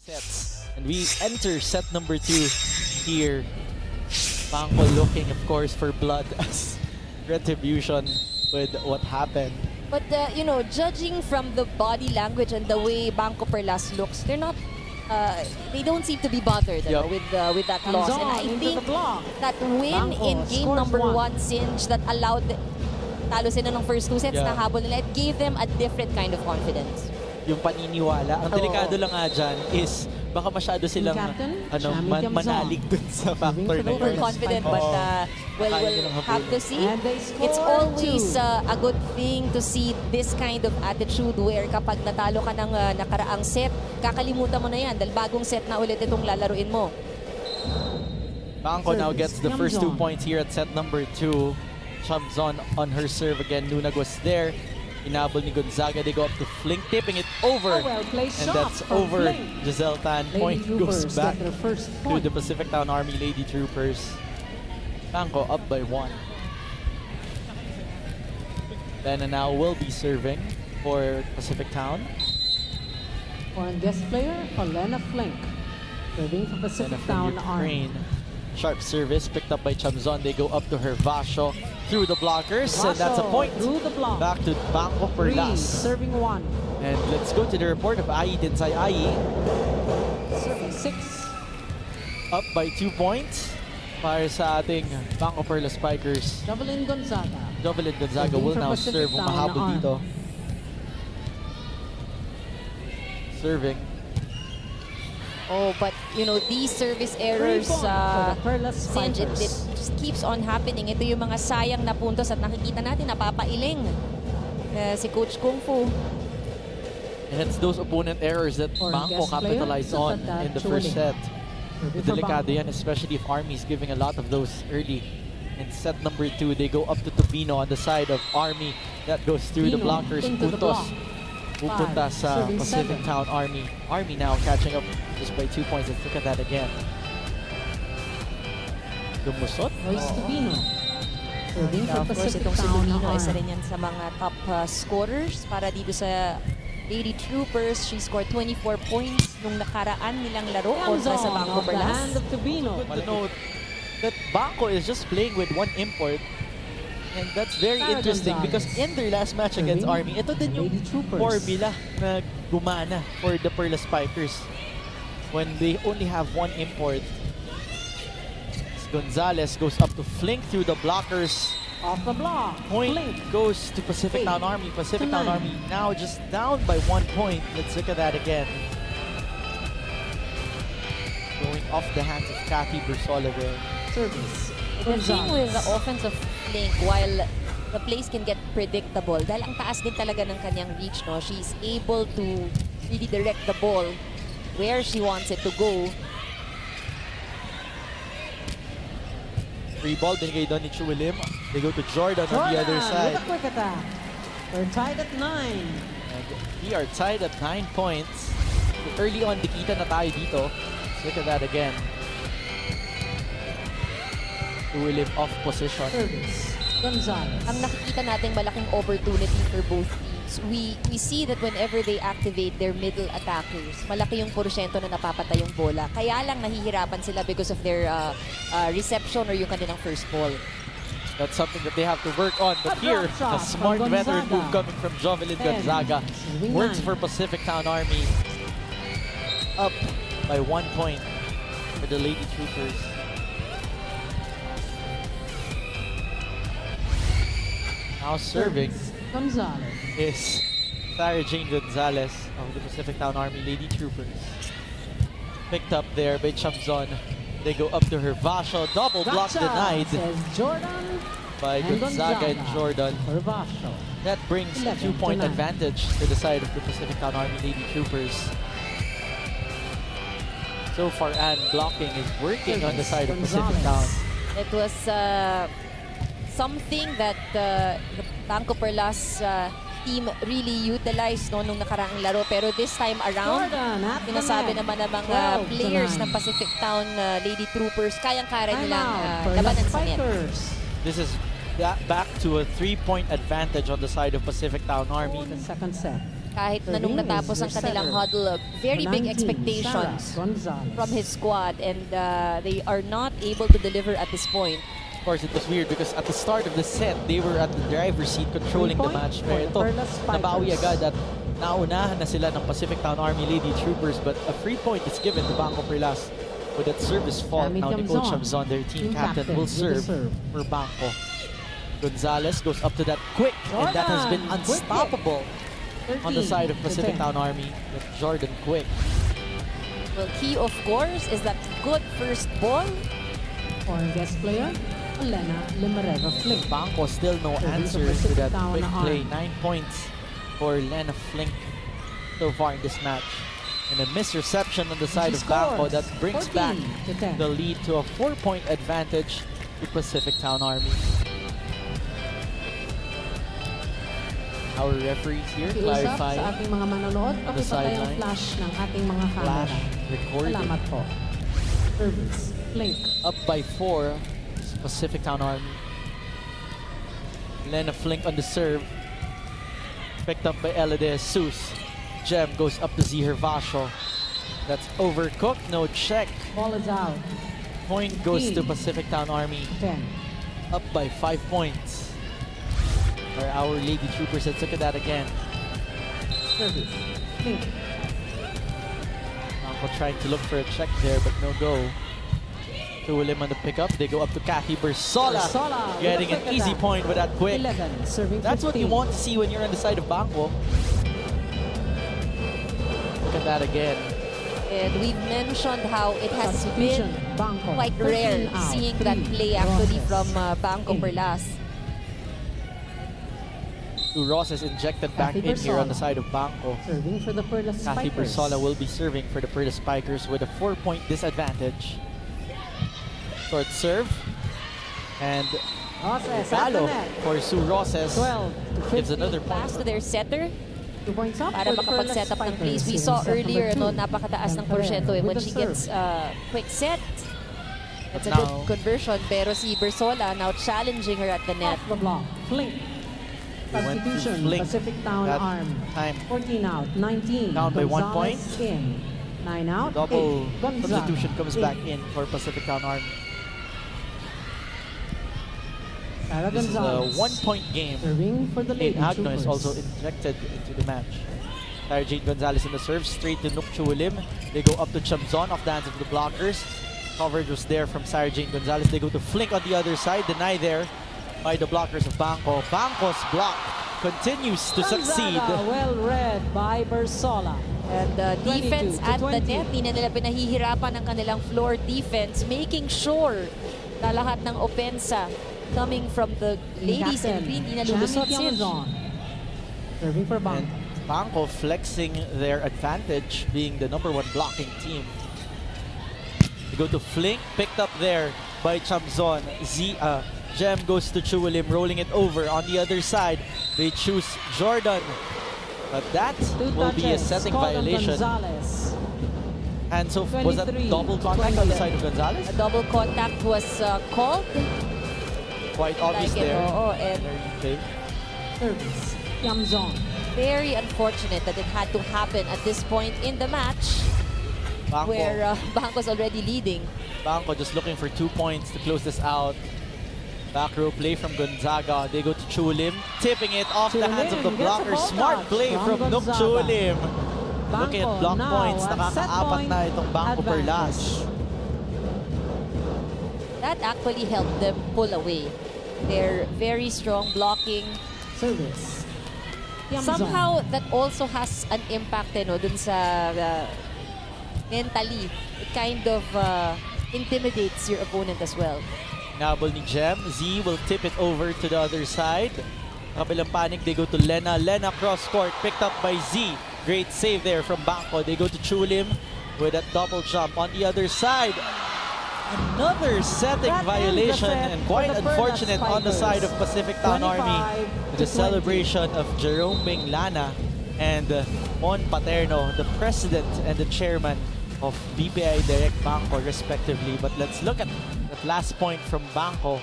sets. And we enter set number 2 here. BanKo looking, of course, for blood as retribution with what happened. But, you know, judging from the body language and the way BanKo Perlas looks, they're not, they don't seem to be bothered Yep. with that loss. And I think that win in game number 1, Singe, that allowed talo sila ng first 2 sets na habol nila, it gave them a different kind of confidence. Yung paniniwala. Ang delikado lang nga dyan is baka masyado silang manalig dun sa factor na yun. Overconfident, but we'll have to see. It's always a good thing to see this kind of attitude where kapag natalo ka ng nakaraang set, kakalimutan mo na yan dahil bagong set na ulit itong lalaruin mo. BanKo now gets the first 2 points here at set number 2. Chamzon on her serve again. Nunag was there. Inabol ni Gonzaga. They go up to Flink, tipping it over. And that's over. Giselle Tan. Point goes back to the PacificTown Army Lady Troopers. BanKo up by 1. Then now will be serving for PacificTown. Foreign guest player, Helena Flink. Serving for PacificTown Army. Sharp service picked up by Chamzon. They go up to her Vasho through the blockers, and that's a point. Back to BanKo Perlas. Serving 1. And let's go to the report of Ai Dinsay Ai. Serving 6. Up by 2 points para sa ating BanKo Perlas Spikers. Jovelyn Gonzaga. Jovelyn Gonzaga will now serve. Mahabol dito. Serving. Oh, but you know, these service errors, Singe, it just keeps on happening. Ito yung mga sayang na puntos at nakikita natin, napapailing si Coach Kung Fu. And it's those opponent errors that BanKo capitalized on in the first set. Delikado yan, especially if Army is giving a lot of those early. In set number 2, they go up to Tubino on the side of Army. That goes through the blockers. Puntos. Pupunta sa PacificTown Army. Army now catching up just by 2 points. Let's look at that again. Lumusot. Of course, itong si Tubino, isa rin yan sa mga top scorers para dito sa Lady Troopers. She scored 24 points nung nakaraan nilang laro kontra sa BanKo Perlas. Good to note that BanKo is just playing with 1 import. And that's very interesting because in their last match against Army, ito din yung formula na gumana for the Perlas Spikers. When they only have 1 import. Gonzalez goes up to Flink through the blockers. Off the block. Point goes to PacificTown Army. PacificTown Army now just down by 1 point. Let's look at that again. Going off the hands of Kathy Bersoleve. Service. The thing with the offensive Flink, while the plays can get predictable, dahil ang taas din talaga ng kanyang reach, no? She's able to really direct the ball where she wants it to go. Free ball, binigay doon ni Chuwilim. They go to Jordan on the other side. With a quick attack. We're tied at 9. And we are tied at 9 points. Early on, dikita na tayo dito. Let's look at that again. Chuwilim off position. Service. Gonzalez. Ang nakikita nating malaking opportunity for both teams. We see that whenever they activate their middle attackers, malaki yung porsyento na napapatay yung bola. Kaya lang nahihirapan sila because of their reception or yung kanilang first ball. That's something that they have to work on. But here, a smart veteran move coming from Jovelyn Gonzaga. Works for PacificTown Army. Up by 1 point for the Lady Troopers. Now serving is Sarah Jane Gonzalez of the PacificTown Army Lady Troopers. Picked up there by Chamzon. They go up to her Vasho. Double block denied by Gonzaga and Jordan. That brings a 2-point advantage to the side of the PacificTown Army Lady Troopers. So far, Anne blocking is working on the side of PacificTown. It was something that the BanKo Perlas team really utilized nung nakaraang laro. Pero this time around, sinasabi naman ng mga players ng PacificTown Lady Troopers, kayang-kaya nilang labanan sa net. This is back to a 3-point advantage on the side of PacificTown Army. The second set. Kahit na nung natapos ang kanilang huddle, very big expectations from his squad, and they are not able to deliver at this point. Of course, it was weird because at the start of the set, they were at the driver's seat controlling the match. Pero ito, nabawi agad at naunahan na sila ng PacificTown Army Lady Troopers, but a free point is given to BanKo Perlas with that service fault. Now Nicole Chamzon, their team captain, will serve for BanKo. Gonzalez goes up to that quick, and that has been unstoppable on the side of PacificTown Army with Jordan Quick. Well, key of course is that good first ball. Foreign guest player, Elena Limareva Flink. BanKo still no answers to that quick play. 9 points for Lena Flink so far in this match. And a misreception on the side of BanKo that brings back the lead to a 4-point advantage to PacificTown Army. Our referees here clarify sa ating mga manonood, on the sideline. Flash ng ating mga camera. Flash recording. Salamat po. Service, Flink. Up by 4, PacificTown Army. Lena Flink on the serve. Picked up by Ella De Jesus. Gem goes up to Z Hervasio. That's overcooked, no check. Ball is out. Point goes to PacificTown Army. 10. Up by 5 points. For our Lady Troopers, let's look at that again. Service, Flink. BanKo trying to look for a check there, but no go. To William on the pickup. They go up to Kathy Bersola. Getting an easy point with that quick. 11, serving That's 15. what you want to see when you're on the side of BanKo. Look at that again. And we've mentioned how it has been BanKo, quite rare 13 out, seeing that 3 play actually Roses. from BanKo Perlas. Ross is injected back in here on the side of BanKo. Serving for the Perlas Kathy Spikers. Bersola will be serving for the Perlas Spikers with a 4-point disadvantage. Short serve. And Roses, Galo at the net. for Sue Roses 12 to 15. gives another point. Pass to their setter 2 points up para for the makapag-set up Perlas ng plays. We Spikers saw in set earlier, number 2. napakataas ng And porsyento Ferrer when with she the gets quick set. That's a Now- good conversion, pero si Bersola now challenging her at the net. Off the block. Flink. They went to Substitution, Flink PacificTown that Arm. time. 14 out, 19. Down by 1 point. Gonzalez in. 9 out, Double 8. Gonzaga. substitution comes 8. back in for PacificTown Army. Sarah This is a Gonzalez. 1-point game. Serving for the Kate Lady Agno is Troopers. also injected into the match. Sarah Jane Gonzalez in the serve, straight to Nuk Chulim. They go up to Chamzon off the hands of the blockers. Coverage was there from Sarah Jane Gonzalez. They go to Flink on the other side, deny there by the blockers of BanKo. BanKo's block continues to succeed. Gonzaga, well read by Bersola. And defense 22 to at the 20. net, hindi na nila pinahihirapan ang kanilang floor defense, making sure na lahat ng opensa coming from the ladies in green, hindi na lulusot sin. Serving for And BanKo. BanKo flexing their advantage, being the #1 blocking team. They go to Flink, picked up there by Chamzon. Gem goes to Chulim, rolling it over. On the other side, they choose Jordan. But that will be a setting violation. Gonzalez. And so was that 23, double contact on the side of Gonzalez? A double contact was called. Quite obvious Like it, there. oo, and Okay. Service. Yamzon. very unfortunate that it had to happen at this point in the match where BanKo's already leading. BanKo just looking for 2 points to close this out. Back row play from Gonzaga. They go to Chulim, tipping it off the hands of the Chulim gets a blocker. ball Smart touch play from from Nuk Gonzaga. Chulim. Looking at BanKo block now points. at set Nakakaapat point na itong BanKo Perlas. That actually helped them pull away. Their very strong blocking. Service. Yamzon. Somehow, that also has an impact dun sa mentally. It kind of intimidates your opponent as well. Nabol ni Gem. Z will tip it over to the other side. Kabilang panic, they go to Lena. Lena cross court, picked up by Z. Great save there from BanKo. They go to Chulim with a double jump on the other side. Another setting violation and quite unfortunate on the side of PacificTown Army. The celebration of Jerome Minglana and Mon Paterno, the president and the chairman of BPI Direct BanKo respectively. But let's look at that last point from BanKo.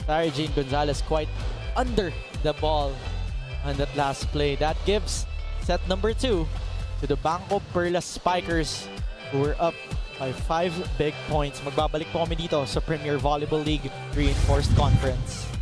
Sarah Jane Gonzalez quite under the ball on that last play. That gives set number 2 to the BanKo Perlas Spikers, who were up by 5 big points. Magbabalik po kami dito sa Premier Volleyball League Reinforced Conference.